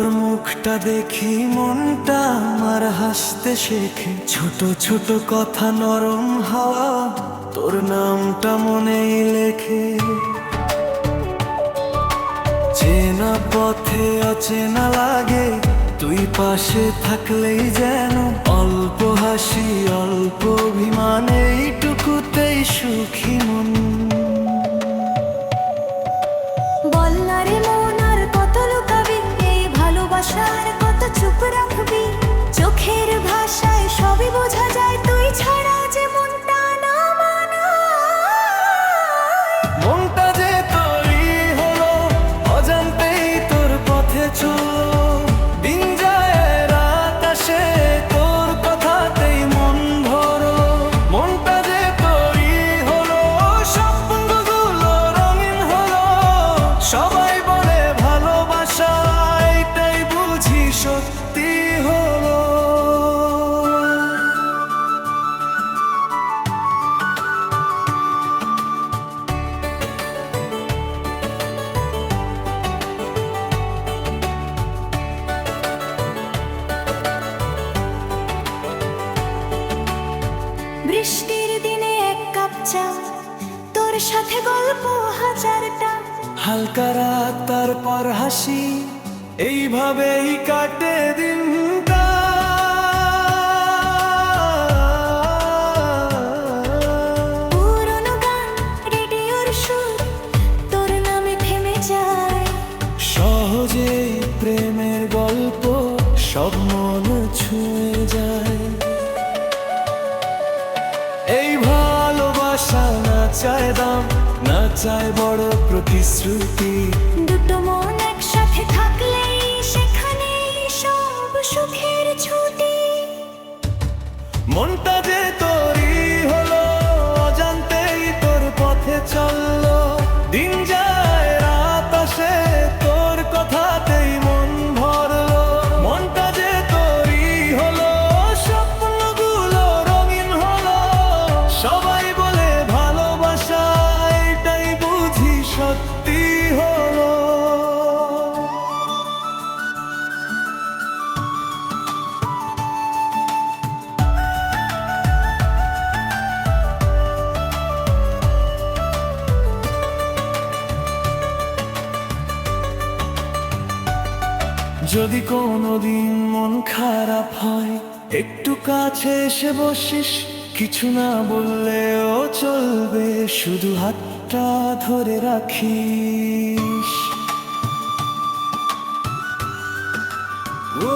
তোর মুখটা দেখি মনটা আমার হাসতে শেখে, ছোট ছোট কথা নরম হাওয়া তোর নামটা মনেই লেখে। চেনা পথে অচেনা লাগে, তুই পাশে থাকলেই যেন অল্প হাসি অল্প অভিমান, এইটুকুতেই সুখী মন। বল না রে মন আর কত লুকাবি, এই ভালোবাসার কত চুপ রাখবি। চোখের ভাষায় সবই বোঝা যায়, তুই ছাড়া যে মনটা না মানায়। মনটা যে তৈরি হলো অজান্তেই তোর পথে চলো, দিন যায় রাত আসে তোর কথাতেই মন ভরো। মনটা যে তৈরি হলো স্বপ্নগুলো রঙিন হলো, সবাই বলে ভালোবাসা এটাই বুঝি সত্যি হলো। বৃষ্টির দিনে এক কাপ চা, তোর সাথে গল্প হাজারটা। হালকা রাত তারপর হাসি, এইভাবেই কাটে দিনটা। পুরনো গান রেডিওর সুর তোর নামে থেমে যায়। সহজেই প্রেমের গল্প সব মন ছুঁয়ে যায়। এই ভালোবাসা না চায় দাম, না চায় বড় প্রতিশ্রুতি। দুটো মন একসাথে থাকলেই সেখানেই সব সুখের ছুটি। মনটা যে তৈরি হলো অজান্তেই তোর পথে চললো, দিন যায় রাত আসে তোর কথাতেই মন ভরলো। মনটা যে তৈরি হলো স্বপ্নগুলো রঙিন হলো, সবাই বলে ভালোবাসা এটাই বুঝি সত্যি হলো। যদি কোনোদিন মন খারাপ হয়, একটু কাছে এসে বসিস, কিছু না বললেও চলবে, শুধু হাতটা ধরে রাখিস। ও